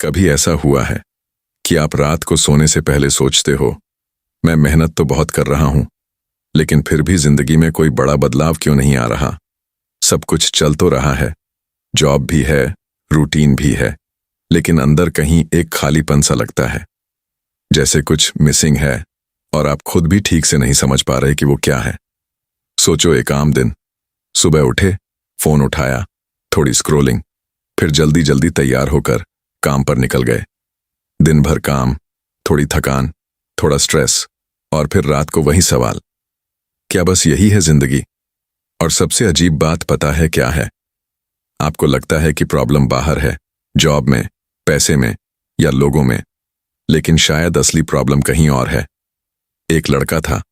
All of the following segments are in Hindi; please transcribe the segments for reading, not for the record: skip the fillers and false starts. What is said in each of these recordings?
कभी ऐसा हुआ है कि आप रात को सोने से पहले सोचते हो, मैं मेहनत तो बहुत कर रहा हूं, लेकिन फिर भी जिंदगी में कोई बड़ा बदलाव क्यों नहीं आ रहा। सब कुछ चल तो रहा है, जॉब भी है, रूटीन भी है, लेकिन अंदर कहीं एक खालीपन सा लगता है, जैसे कुछ मिसिंग है और आप खुद भी ठीक से नहीं समझ पा रहे कि वो क्या है। सोचो, एक आम दिन, सुबह उठे, फोन उठाया, थोड़ी स्क्रोलिंग, फिर जल्दी जल्दी तैयार होकर काम पर निकल गए। दिन भर काम, थोड़ी थकान, थोड़ा स्ट्रेस, और फिर रात को वही सवाल, क्या बस यही है जिंदगी? और सबसे अजीब बात पता है क्या है? आपको लगता है कि प्रॉब्लम बाहर है, जॉब में, पैसे में या लोगों में, लेकिन शायद असली प्रॉब्लम कहीं और है। एक लड़का था,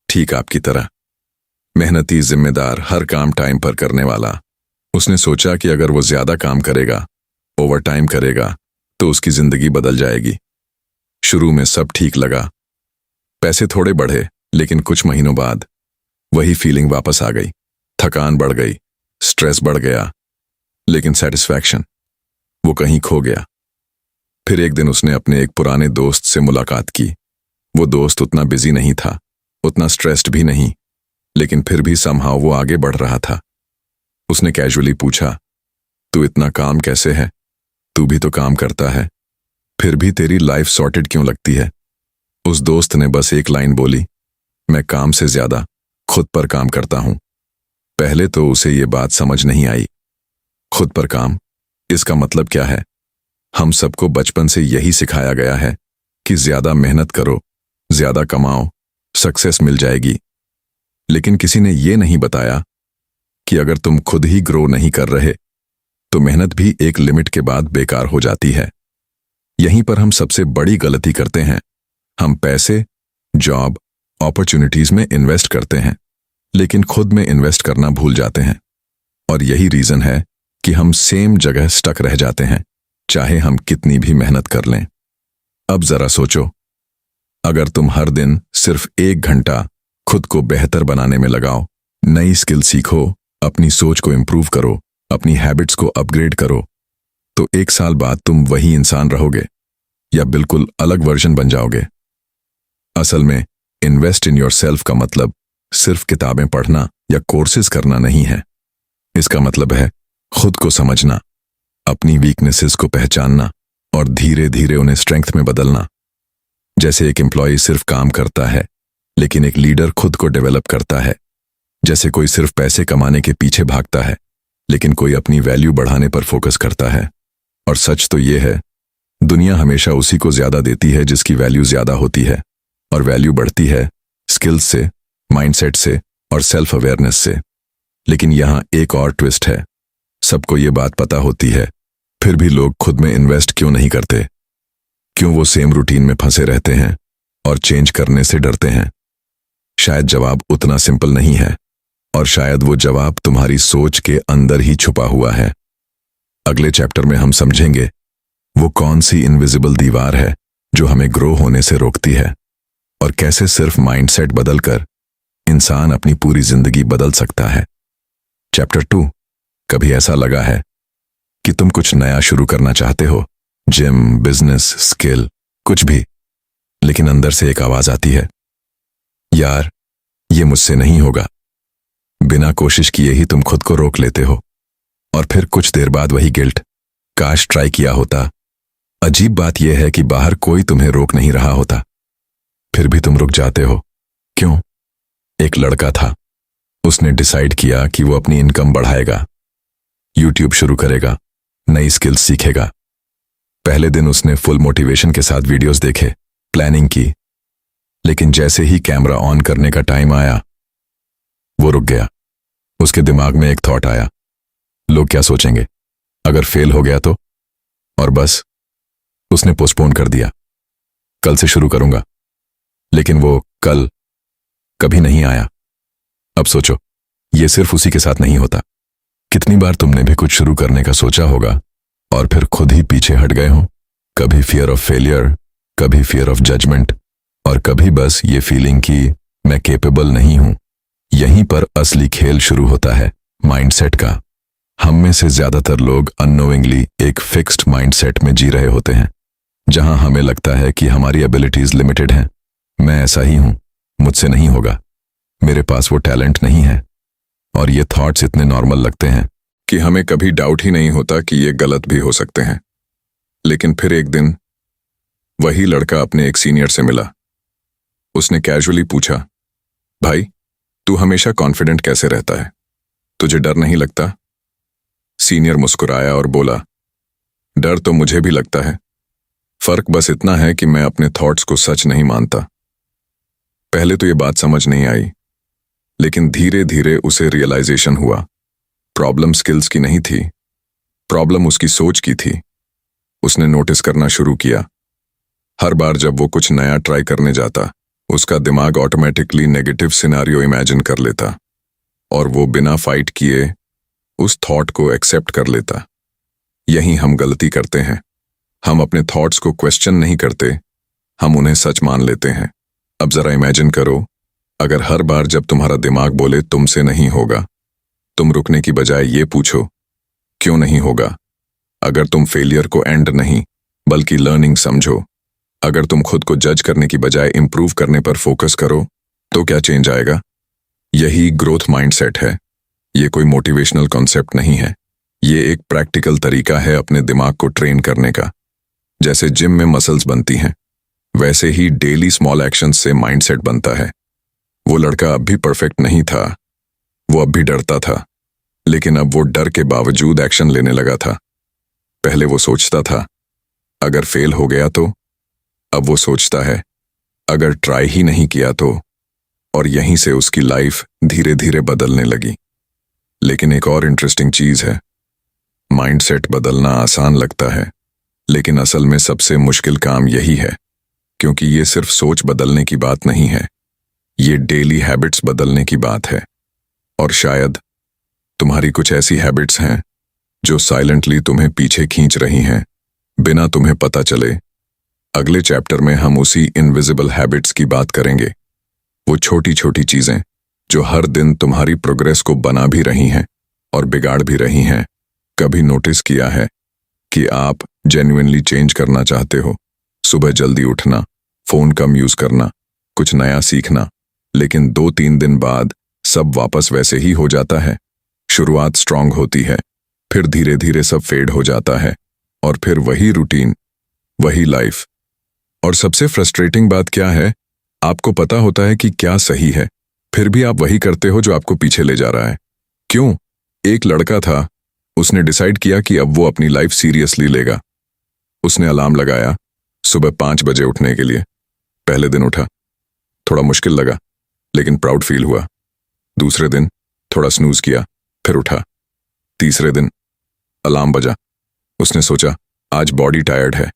ठीक आपकी तरह, मेहनती, जिम्मेदार, हर काम टाइम पर करने वाला। उसने सोचा कि अगर वो ज्यादा काम करेगा, ओवर टाइम करेगा, तो उसकी जिंदगी बदल जाएगी। शुरू में सब ठीक लगा, पैसे थोड़े बढ़े, लेकिन कुछ महीनों बाद वही फीलिंग वापस आ गई। थकान बढ़ गई, स्ट्रेस बढ़ गया, लेकिन सेटिस्फैक्शन, वो कहीं खो गया। फिर एक दिन उसने अपने एक पुराने दोस्त से मुलाकात की। वो दोस्त उतना बिजी नहीं था, उतना स्ट्रेस्ड भी नहीं, लेकिन फिर भी समहाउ वो आगे बढ़ रहा था। उसने कैजुअली पूछा, तू इतना काम कैसे है? तू भी तो काम करता है, फिर भी तेरी लाइफ सॉर्टेड क्यों लगती है? उस दोस्त ने बस एक लाइन बोली, मैं काम से ज्यादा खुद पर काम करता हूं। पहले तो उसे ये बात समझ नहीं आई। खुद पर काम, इसका मतलब क्या है? हम सबको बचपन से यही सिखाया गया है कि ज्यादा मेहनत करो, ज्यादा कमाओ, सक्सेस मिल जाएगी। लेकिन किसी ने ये नहीं बताया कि अगर तुम खुद ही ग्रो नहीं कर रहे, तो मेहनत भी एक लिमिट के बाद बेकार हो जाती है। यहीं पर हम सबसे बड़ी गलती करते हैं। हम पैसे, जॉब, अपॉर्चुनिटीज में इन्वेस्ट करते हैं, लेकिन खुद में इन्वेस्ट करना भूल जाते हैं। और यही रीजन है कि हम सेम जगह स्टक रह जाते हैं, चाहे हम कितनी भी मेहनत कर लें। अब जरा सोचो, अगर तुम हर दिन सिर्फ 1 घंटा खुद को बेहतर बनाने में लगाओ, नई स्किल सीखो, अपनी सोच को इंप्रूव करो, अपनी हैबिट्स को अपग्रेड करो, तो 1 साल बाद तुम वही इंसान रहोगे या बिल्कुल अलग वर्जन बन जाओगे। असल में इन्वेस्ट इन योरसेल्फ का मतलब सिर्फ किताबें पढ़ना या कोर्सेज करना नहीं है। इसका मतलब है खुद को समझना, अपनी वीकनेसेस को पहचानना और धीरे धीरे उन्हें स्ट्रेंथ में बदलना। जैसे एक एम्प्लॉय सिर्फ काम करता है, लेकिन एक लीडर खुद को डेवलप करता है। जैसे कोई सिर्फ पैसे कमाने के पीछे भागता है, लेकिन कोई अपनी वैल्यू बढ़ाने पर फोकस करता है। और सच तो ये है, दुनिया हमेशा उसी को ज्यादा देती है जिसकी वैल्यू ज्यादा होती है, और वैल्यू बढ़ती है स्किल्स से, माइंडसेट से और सेल्फ अवेयरनेस से। लेकिन यहां एक और ट्विस्ट है। सबको ये बात पता होती है, फिर भी लोग खुद में इन्वेस्ट क्यों नहीं करते? क्यों वो सेम रूटीन में फंसे रहते हैं और चेंज करने से डरते हैं? शायद जवाब उतना सिंपल नहीं है, और शायद वो जवाब तुम्हारी सोच के अंदर ही छुपा हुआ है। अगले चैप्टर में हम समझेंगे वो कौन सी इनविजिबल दीवार है जो हमें ग्रो होने से रोकती है, और कैसे सिर्फ माइंडसेट बदलकर इंसान अपनी पूरी जिंदगी बदल सकता है। चैप्टर 2, कभी ऐसा लगा है कि तुम कुछ नया शुरू करना चाहते हो, जिम, बिजनेस, स्किल, कुछ भी, लेकिन अंदर से एक आवाज आती है, यार ये मुझसे नहीं होगा। बिना कोशिश किए ही तुम खुद को रोक लेते हो, और फिर कुछ देर बाद वही गिल्ट, काश ट्राई किया होता। अजीब बात यह है कि बाहर कोई तुम्हें रोक नहीं रहा होता, फिर भी तुम रुक जाते हो। क्यों? एक लड़का था, उसने डिसाइड किया कि वो अपनी इनकम बढ़ाएगा, यूट्यूब शुरू करेगा, नई स्किल्स सीखेगा। पहले दिन उसने फुल मोटिवेशन के साथ वीडियोस देखे, प्लानिंग की, लेकिन जैसे ही कैमरा ऑन करने का टाइम आया, वो रुक गया। उसके दिमाग में एक थॉट आया, लोग क्या सोचेंगे अगर फेल हो गया तो? और बस उसने पोस्टपोन कर दिया, कल से शुरू करूंगा। लेकिन वो कल कभी नहीं आया। अब सोचो, ये सिर्फ उसी के साथ नहीं होता। कितनी बार तुमने भी कुछ शुरू करने का सोचा होगा और फिर खुद ही पीछे हट गए हो? कभी फियर ऑफ फेलियर, कभी फियर ऑफ जजमेंट, और कभी बस ये फीलिंग कि मैं केपेबल नहीं हूं। यहीं पर असली खेल शुरू होता है, माइंडसेट का। हम में से ज्यादातर लोग अननोइंगली एक फिक्स्ड माइंडसेट में जी रहे होते हैं, जहां हमें लगता है कि हमारी एबिलिटीज लिमिटेड हैं। मैं ऐसा ही हूं, मुझसे नहीं होगा, मेरे पास वो टैलेंट नहीं है। और ये थॉट्स इतने नॉर्मल लगते हैं कि हमें कभी डाउट ही नहीं होता कि ये गलत भी हो सकते हैं। लेकिन फिर एक दिन वही लड़का अपने एक सीनियर से मिला। उसने कैजुअली पूछा, भाई तू हमेशा कॉन्फिडेंट कैसे रहता है, तुझे डर नहीं लगता? सीनियर मुस्कुराया और बोला, डर तो मुझे भी लगता है, फर्क बस इतना है कि मैं अपने थॉट्स को सच नहीं मानता। पहले तो ये बात समझ नहीं आई, लेकिन धीरे धीरे उसे रियलाइजेशन हुआ, प्रॉब्लम स्किल्स की नहीं थी, प्रॉब्लम उसकी सोच की थी। उसने नोटिस करना शुरू किया, हर बार जब वो कुछ नया ट्राई करने जाता, उसका दिमाग ऑटोमेटिकली नेगेटिव सिनेरियो इमेजिन कर लेता और वो बिना फाइट किए उस थॉट को एक्सेप्ट कर लेता। यही हम गलती करते हैं, हम अपने थॉट्स को क्वेश्चन नहीं करते, हम उन्हें सच मान लेते हैं। अब जरा इमेजिन करो, अगर हर बार जब तुम्हारा दिमाग बोले तुमसे नहीं होगा, तुम रुकने की बजाय ये पूछो, क्यों नहीं होगा? अगर तुम फेलियर को एंड नहीं बल्कि लर्निंग समझो, अगर तुम खुद को जज करने की बजाय इंप्रूव करने पर फोकस करो, तो क्या चेंज आएगा? यही ग्रोथ माइंडसेट है। ये कोई मोटिवेशनल कॉन्सेप्ट नहीं है, ये एक प्रैक्टिकल तरीका है अपने दिमाग को ट्रेन करने का। जैसे जिम में मसल्स बनती हैं, वैसे ही डेली स्मॉल एक्शंस से माइंडसेट बनता है। वो लड़का अब भी परफेक्ट नहीं था, वो अब भी डरता था, लेकिन अब वो डर के बावजूद एक्शन लेने लगा था। पहले वो सोचता था, अगर फेल हो गया तो? अब वो सोचता है, अगर ट्राई ही नहीं किया तो? और यहीं से उसकी लाइफ धीरे धीरे बदलने लगी। लेकिन एक और इंटरेस्टिंग चीज है, माइंडसेट बदलना आसान लगता है, लेकिन असल में सबसे मुश्किल काम यही है, क्योंकि ये सिर्फ सोच बदलने की बात नहीं है, ये डेली हैबिट्स बदलने की बात है। और शायद तुम्हारी कुछ ऐसी हैबिट्स हैं जो साइलेंटली तुम्हें पीछे खींच रही हैं, बिना तुम्हें पता चले। अगले चैप्टर में हम उसी इनविजिबल हैबिट्स की बात करेंगे, वो छोटी छोटी चीजें जो हर दिन तुम्हारी प्रोग्रेस को बना भी रही हैं और बिगाड़ भी रही हैं। कभी नोटिस किया है कि आप जेन्युइनली चेंज करना चाहते हो, सुबह जल्दी उठना, फोन कम यूज करना, कुछ नया सीखना, लेकिन 2-3 दिन बाद सब वापस वैसे ही हो जाता है। शुरुआत स्ट्रांग होती है, फिर धीरे धीरे सब फेड हो जाता है, और फिर वही रूटीन, वही लाइफ। और सबसे फ्रस्ट्रेटिंग बात क्या है, आपको पता होता है कि क्या सही है, फिर भी आप वही करते हो जो आपको पीछे ले जा रहा है। क्यों? एक लड़का था, उसने डिसाइड किया कि अब वो अपनी लाइफ सीरियसली लेगा। उसने अलार्म लगाया सुबह 5 बजे उठने के लिए। पहले दिन उठा, थोड़ा मुश्किल लगा, लेकिन प्राउड फील हुआ। दूसरे दिन थोड़ा स्नूज किया, फिर उठा। तीसरे दिन अलार्म बजा, उसने सोचा आज बॉडी टायर्ड है,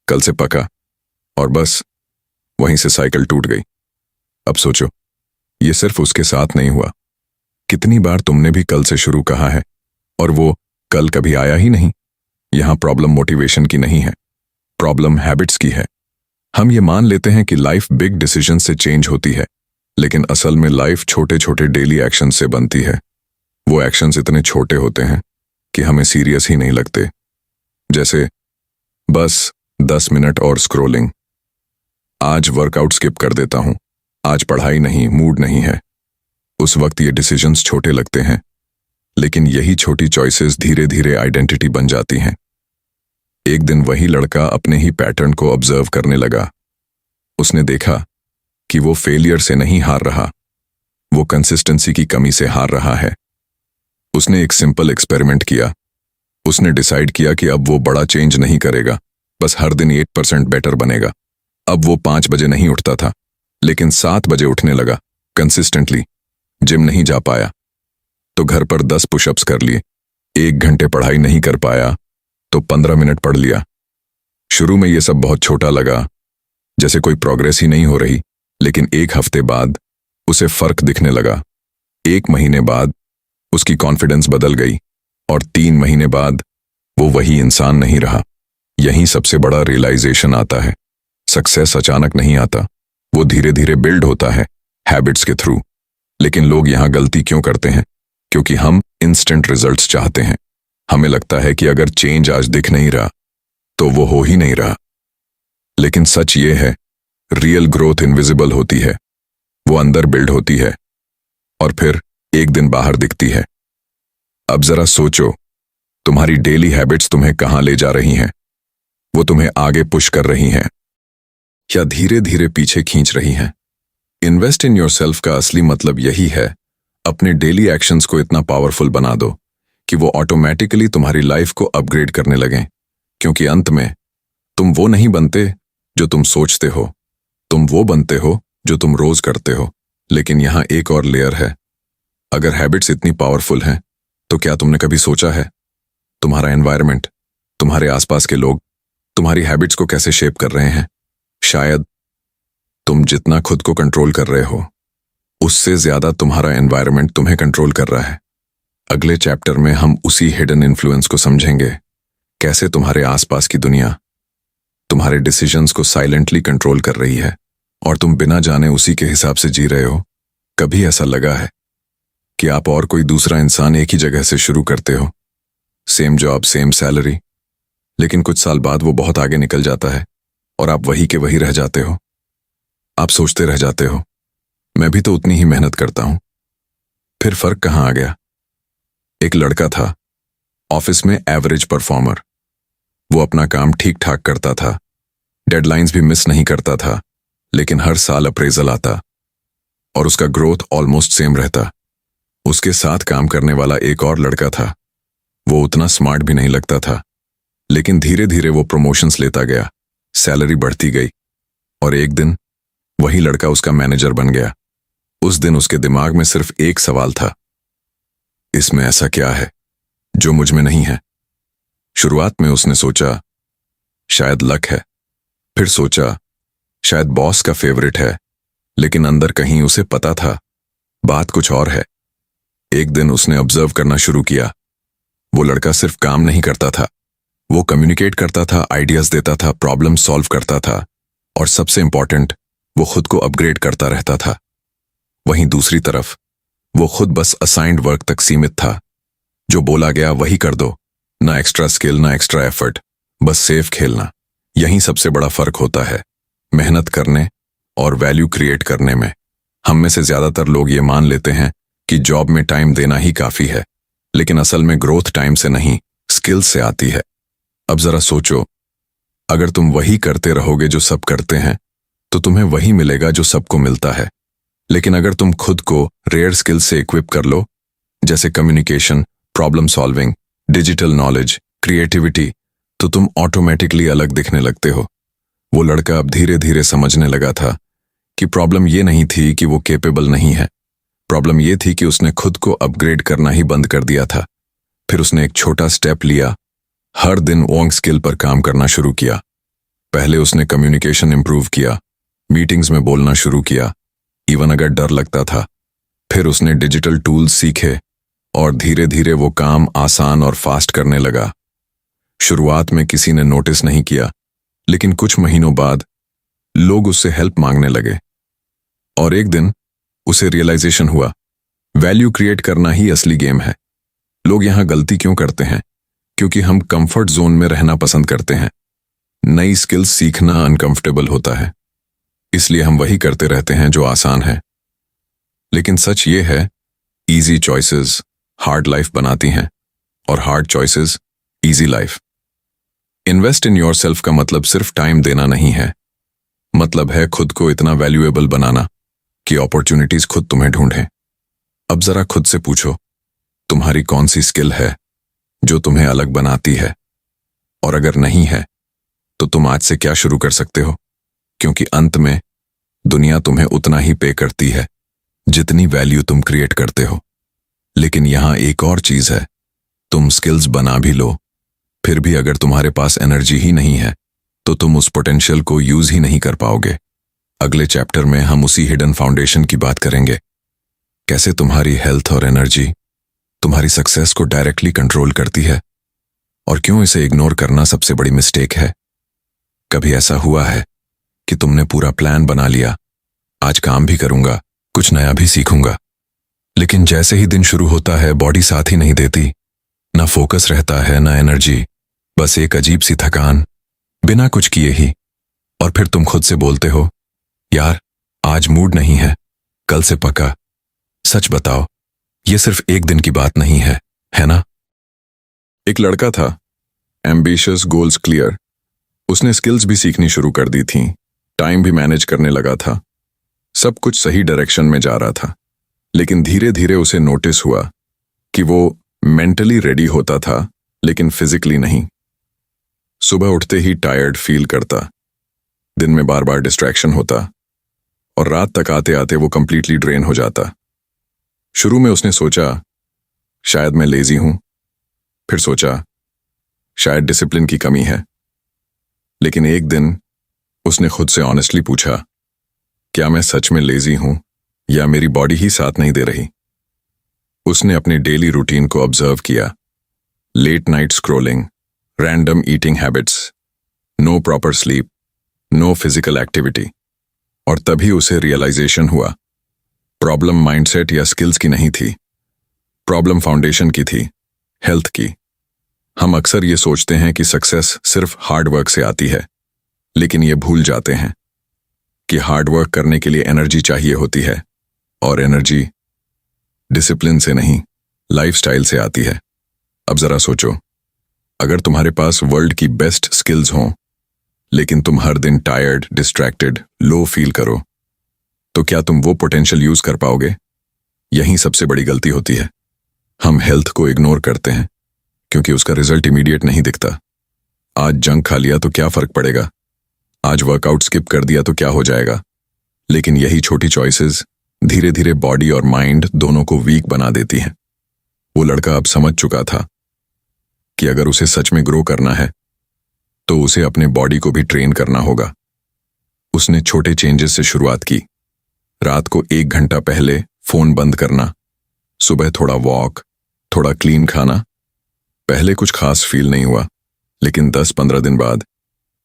कल से पका, और बस वहीं से साइकिल टूट गई। अब सोचो, ये सिर्फ उसके साथ नहीं हुआ, कितनी बार तुमने भी कल से शुरू कहा है और वो कल कभी आया ही नहीं। यहां प्रॉब्लम मोटिवेशन की नहीं है, प्रॉब्लम हैबिट्स की है। हम ये मान लेते हैं कि लाइफ बिग डिसीजन से चेंज होती है, लेकिन असल में लाइफ छोटे छोटे डेली एक्शन से बनती है। वो एक्शंस इतने छोटे होते हैं कि हमें सीरियस ही नहीं लगते, जैसे बस 10 मिनट और स्क्रोलिंग, आज वर्कआउट स्किप कर देता हूं, आज पढ़ाई नहीं, मूड नहीं है। उस वक्त ये डिसीजंस छोटे लगते हैं, लेकिन यही छोटी चॉइसेस धीरे धीरे आइडेंटिटी बन जाती हैं। एक दिन वही लड़का अपने ही पैटर्न को ऑब्जर्व करने लगा। उसने देखा कि वो फेलियर से नहीं हार रहा, वो कंसिस्टेंसी की कमी से हार रहा है। उसने एक सिंपल एक्सपेरिमेंट किया। उसने डिसाइड किया कि अब वो बड़ा चेंज नहीं करेगा, बस हर दिन 8% बेटर बनेगा। अब वो 5 बजे नहीं उठता था, लेकिन 7 बजे उठने लगा कंसिस्टेंटली। जिम नहीं जा पाया तो घर पर 10 पुशअप्स कर लिए। 1 घंटे पढ़ाई नहीं कर पाया तो 15 मिनट पढ़ लिया। शुरू में ये सब बहुत छोटा लगा, जैसे कोई प्रोग्रेस ही नहीं हो रही, लेकिन 1 हफ्ते बाद उसे फर्क दिखने लगा। 1 महीने बाद उसकी कॉन्फिडेंस बदल गई, और 3 महीने बाद वो वही इंसान नहीं रहा। यहीं सबसे बड़ा रियलाइजेशन आता है, सक्सेस अचानक नहीं आता, वो धीरे धीरे बिल्ड होता है हैबिट्स के थ्रू। लेकिन लोग यहां गलती क्यों करते हैं? क्योंकि हम इंस्टेंट रिजल्ट्स चाहते हैं। हमें लगता है कि अगर चेंज आज दिख नहीं रहा तो वो हो ही नहीं रहा, लेकिन सच ये है, रियल ग्रोथ इनविजिबल होती है। वो अंदर बिल्ड होती है और फिर एक दिन बाहर दिखती है। अब जरा सोचो, तुम्हारी डेली हैबिट्स तुम्हें कहां ले जा रही हैं? वो तुम्हें आगे पुश कर रही हैं या धीरे धीरे पीछे खींच रही हैं? इन्वेस्ट इन योरसेल्फ का असली मतलब यही है, अपने डेली एक्शंस को इतना पावरफुल बना दो कि वो ऑटोमेटिकली तुम्हारी लाइफ को अपग्रेड करने लगें। क्योंकि अंत में तुम वो नहीं बनते जो तुम सोचते हो, तुम वो बनते हो जो तुम रोज करते हो। लेकिन यहां एक और लेयर है। अगर हैबिट्स इतनी पावरफुल हैं तो क्या तुमने कभी सोचा है तुम्हारा एनवायरनमेंट, तुम्हारे आसपास के लोग तुम्हारी हैबिट्स को कैसे शेप कर रहे हैं? शायद तुम जितना खुद को कंट्रोल कर रहे हो उससे ज्यादा तुम्हारा एनवायरनमेंट तुम्हें कंट्रोल कर रहा है। अगले चैप्टर में हम उसी हिडन इन्फ्लुएंस को समझेंगे, कैसे तुम्हारे आसपास की दुनिया तुम्हारे डिसीजंस को साइलेंटली कंट्रोल कर रही है और तुम बिना जाने उसी के हिसाब से जी रहे हो। कभी ऐसा लगा है कि आप और कोई दूसरा इंसान एक ही जगह से शुरू करते हो, सेम जॉब सेम सैलरी, लेकिन कुछ साल बाद वो बहुत आगे निकल जाता है और आप वही के वही रह जाते हो। आप सोचते रह जाते हो, मैं भी तो उतनी ही मेहनत करता हूं, फिर फर्क कहां आ गया? एक लड़का था, ऑफिस में एवरेज परफॉर्मर। वो अपना काम ठीक ठाक करता था, डेडलाइंस भी मिस नहीं करता था, लेकिन हर साल अप्रेजल आता और उसका ग्रोथ ऑलमोस्ट सेम रहता। उसके साथ काम करने वाला एक और लड़का था। वो उतना स्मार्ट भी नहीं लगता था, लेकिन धीरे धीरे वो प्रमोशंस लेता गया, सैलरी बढ़ती गई और एक दिन वही लड़का उसका मैनेजर बन गया। उस दिन उसके दिमाग में सिर्फ एक सवाल था, इसमें ऐसा क्या है जो मुझ में नहीं है? शुरुआत में उसने सोचा शायद लक है, फिर सोचा शायद बॉस का फेवरेट है, लेकिन अंदर कहीं उसे पता था बात कुछ और है। एक दिन उसने ऑब्जर्व करना शुरू किया। वो लड़का सिर्फ काम नहीं करता था, वो कम्युनिकेट करता था, आइडियाज देता था, प्रॉब्लम सॉल्व करता था और सबसे इंपॉर्टेंट, वो खुद को अपग्रेड करता रहता था। वहीं दूसरी तरफ वो खुद बस असाइंड वर्क तक सीमित था। जो बोला गया वही कर दो, ना एक्स्ट्रा स्किल ना एक्स्ट्रा एफर्ट, बस सेफ खेलना। यही सबसे बड़ा फर्क होता है मेहनत करने और वैल्यू क्रिएट करने में। हम में से ज्यादातर लोग ये मान लेते हैं कि जॉब में टाइम देना ही काफी है, लेकिन असल में ग्रोथ टाइम से नहीं, स्किल्स से आती है। अब जरा सोचो, अगर तुम वही करते रहोगे जो सब करते हैं तो तुम्हें वही मिलेगा जो सबको मिलता है। लेकिन अगर तुम खुद को रेयर स्किल्स से इक्विप कर लो, जैसे communication, problem solving, digital knowledge, creativity, तो तुम ऑटोमेटिकली अलग दिखने लगते हो। वो लड़का अब धीरे धीरे समझने लगा था कि प्रॉब्लम ये नहीं थी कि वो केपेबल नहीं है, प्रॉब्लम ये थी कि उसने खुद को अपग्रेड करना ही बंद कर दिया था। फिर उसने एक छोटा स्टेप लिया, हर दिन वोंग स्किल पर काम करना शुरू किया। पहले उसने कम्युनिकेशन इंप्रूव किया, मीटिंग्स में बोलना शुरू किया, इवन अगर डर लगता था। फिर उसने डिजिटल टूल्स सीखे और धीरे धीरे वो काम आसान और फास्ट करने लगा। शुरुआत में किसी ने नोटिस नहीं किया, लेकिन कुछ महीनों बाद लोग उससे हेल्प मांगने लगे और एक दिन उसे रियलाइजेशन हुआ, वैल्यू क्रिएट करना ही असली गेम है। लोग यहां गलती क्यों करते हैं? क्योंकि हम कंफर्ट जोन में रहना पसंद करते हैं। नई स्किल्स सीखना अनकंफर्टेबल होता है, इसलिए हम वही करते रहते हैं जो आसान है। लेकिन सच ये है, इजी चॉइसेस हार्ड लाइफ बनाती हैं और hard choices easy life. Invest in yourself का मतलब सिर्फ टाइम देना नहीं है, मतलब है खुद को इतना वैल्यूएबल बनाना कि अपॉर्चुनिटीज खुद तुम्हें ढूंढें। अब जरा खुद से पूछो, तुम्हारी कौन सी स्किल है जो तुम्हें अलग बनाती है? और अगर नहीं है तो तुम आज से क्या शुरू कर सकते हो? क्योंकि अंत में दुनिया तुम्हें उतना ही पे करती है जितनी वैल्यू तुम क्रिएट करते हो। लेकिन यहां एक और चीज है, तुम स्किल्स बना भी लो, फिर भी अगर तुम्हारे पास एनर्जी ही नहीं है तो तुम उस पोटेंशियल को यूज ही नहीं कर पाओगे। अगले चैप्टर में हम उसी हिडन फाउंडेशन की बात करेंगे, कैसे तुम्हारी हेल्थ और एनर्जी तुम्हारी सक्सेस को डायरेक्टली कंट्रोल करती है और क्यों इसे इग्नोर करना सबसे बड़ी मिस्टेक है। कभी ऐसा हुआ है कि तुमने पूरा प्लान बना लिया, आज काम भी करूंगा, कुछ नया भी सीखूंगा, लेकिन जैसे ही दिन शुरू होता है बॉडी साथ ही नहीं देती, ना फोकस रहता है ना एनर्जी, बस एक अजीब सी थकान, बिना कुछ किए ही। और फिर तुम खुद से बोलते हो, यार आज मूड नहीं है, कल से पक्का। सच बताओ, ये सिर्फ एक दिन की बात नहीं है ना? एक लड़का था, एम्बिशियस, गोल्स क्लियर। उसने स्किल्स भी सीखनी शुरू कर दी थी, टाइम भी मैनेज करने लगा था, सब कुछ सही डायरेक्शन में जा रहा था। लेकिन धीरे धीरे उसे नोटिस हुआ कि वो मेंटली रेडी होता था लेकिन फिजिकली नहीं। सुबह उठते ही टायर्ड फील करता, दिन में बार बार डिस्ट्रैक्शन होता, और रात तक आते आते वो कंप्लीटली ड्रेन हो जाता। शुरू में उसने सोचा शायद मैं लेजी हूं, फिर सोचा शायद डिसिप्लिन की कमी है। लेकिन एक दिन उसने खुद से ऑनेस्टली पूछा, क्या मैं सच में लेजी हूं या मेरी बॉडी ही साथ नहीं दे रही? उसने अपने डेली रूटीन को ऑब्जर्व किया, late night scrolling, random eating habits, no proper sleep, no physical activity. और तभी उसे रियलाइजेशन हुआ, प्रॉब्लम माइंडसेट या स्किल्स की नहीं थी, प्रॉब्लम फाउंडेशन की थी, हेल्थ की। हम अक्सर ये सोचते हैं कि सक्सेस सिर्फ हार्ड वर्क से आती है, लेकिन ये भूल जाते हैं कि हार्ड वर्क करने के लिए एनर्जी चाहिए होती है, और एनर्जी डिसिप्लिन से नहीं, लाइफस्टाइल से आती है। अब जरा सोचो, अगर तुम्हारे पास वर्ल्ड की बेस्ट स्किल्स हों, लेकिन तुम हर दिन टायर्ड, डिस्ट्रैक्टेड, लो फील करो, तो क्या तुम वो पोटेंशियल यूज कर पाओगे? यही सबसे बड़ी गलती होती है। हम हेल्थ को इग्नोर करते हैं क्योंकि उसका रिजल्ट इमीडिएट नहीं दिखता। आज जंक खा लिया तो क्या फर्क पड़ेगा, आज वर्कआउट स्किप कर दिया तो क्या हो जाएगा? लेकिन यही छोटी चॉइसेस धीरे धीरे बॉडी और माइंड दोनों को वीक बना देती हैं। वो लड़का अब समझ चुका था कि अगर उसे सच में ग्रो करना है तो उसे अपने बॉडी को भी ट्रेन करना होगा। उसने छोटे चेंजेस से शुरुआत की, रात को 1 घंटा पहले फोन बंद करना, सुबह थोड़ा वॉक, थोड़ा क्लीन खाना। पहले कुछ खास फील नहीं हुआ, लेकिन 10-15 दिन बाद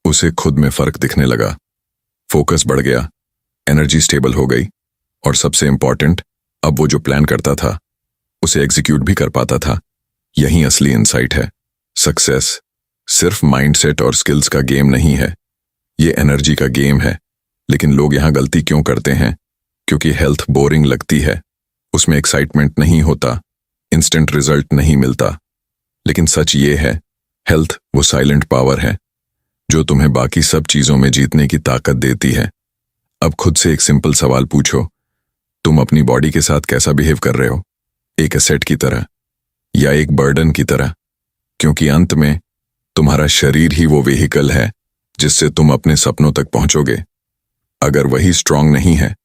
उसे खुद में फर्क दिखने लगा। फोकस बढ़ गया, एनर्जी स्टेबल हो गई, और सबसे इंपॉर्टेंट, अब वो जो प्लान करता था उसे एग्जीक्यूट भी कर पाता था। यही असली इंसाइट है, सक्सेस सिर्फ माइंडसेट और स्किल्स का गेम नहीं है, ये एनर्जी का गेम है। लेकिन लोग यहां गलती क्यों करते हैं? क्योंकि हेल्थ बोरिंग लगती है, उसमें एक्साइटमेंट नहीं होता, इंस्टेंट रिजल्ट नहीं मिलता। लेकिन सच ये है, हेल्थ वो साइलेंट पावर है जो तुम्हें बाकी सब चीजों में जीतने की ताकत देती है। अब खुद से एक सिंपल सवाल पूछो, तुम अपनी बॉडी के साथ कैसा बिहेव कर रहे हो? एक एसेट की तरह या एक बर्डन की तरह? क्योंकि अंत में तुम्हारा शरीर ही वो व्हीकल है जिससे तुम अपने सपनों तक पहुंचोगे। अगर वही स्ट्रांग नहीं है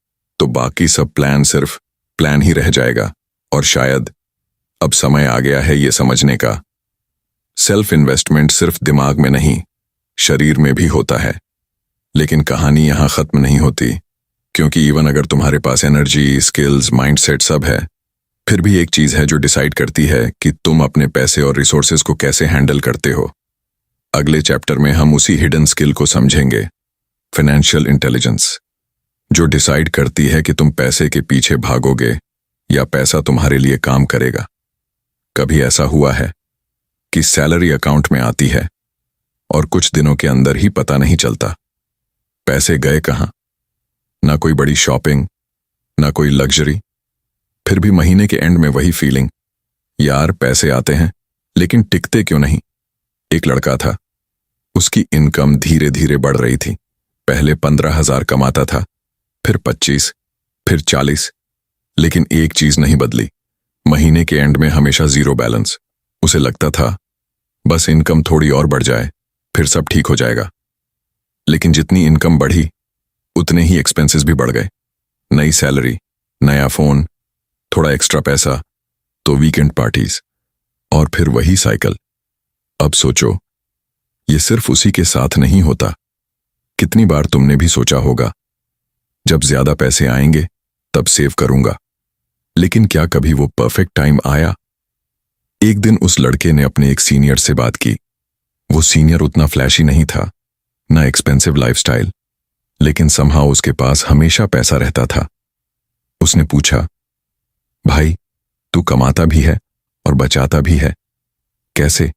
तो बाकी सब प्लान सिर्फ प्लान ही रह जाएगा। और शायद अब समय आ गया है ये समझने का, सेल्फ इन्वेस्टमेंट सिर्फ दिमाग में नहीं, शरीर में भी होता है। लेकिन कहानी यहां खत्म नहीं होती, क्योंकि इवन अगर तुम्हारे पास एनर्जी, स्किल्स, माइंडसेट सब है, फिर भी एक चीज है जो डिसाइड करती है कि तुम अपने पैसे और रिसोर्सेज को कैसे हैंडल करते हो। अगले चैप्टर में हम उसी हिडन स्किल को समझेंगे, फाइनेंशियल इंटेलिजेंस, जो डिसाइड करती है कि तुम पैसे के पीछे भागोगे या पैसा तुम्हारे लिए काम करेगा। कभी ऐसा हुआ है कि सैलरी अकाउंट में आती है और कुछ दिनों के अंदर ही पता नहीं चलता पैसे गए कहां? ना कोई बड़ी शॉपिंग, ना कोई लग्जरी, फिर भी महीने के एंड में वही फीलिंग, यार पैसे आते हैं लेकिन टिकते क्यों नहीं? एक लड़का था, उसकी इनकम धीरे धीरे बढ़ रही थी। पहले 15,000 कमाता था, फिर 25, फिर 40, लेकिन एक चीज नहीं बदली, महीने के एंड में हमेशा जीरो बैलेंस। उसे लगता था बस इनकम थोड़ी और बढ़ जाए फिर सब ठीक हो जाएगा। लेकिन जितनी इनकम बढ़ी उतने ही एक्सपेंसेस भी बढ़ गए। नई सैलरी, नया फोन, थोड़ा एक्स्ट्रा पैसा, तो वीकेंड पार्टीज, और फिर वही साइकिल। अब सोचो, ये सिर्फ उसी के साथ नहीं होता। कितनी बार तुमने भी सोचा होगा, जब ज्यादा पैसे आएंगे तब सेव करूंगा। लेकिन क्या कभी वो परफेक्ट टाइम आया? एक दिन उस लड़के ने अपने एक सीनियर से बात की। वो सीनियर उतना फ्लैशी नहीं था, ना एक्सपेंसिव लाइफस्टाइल, लेकिन समहाउ उसके पास हमेशा पैसा रहता था। उसने पूछा, भाई तू कमाता भी है और बचाता भी है, कैसे?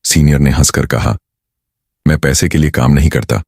सीनियर ने हंसकर कहा, मैं पैसे के लिए काम नहीं करता,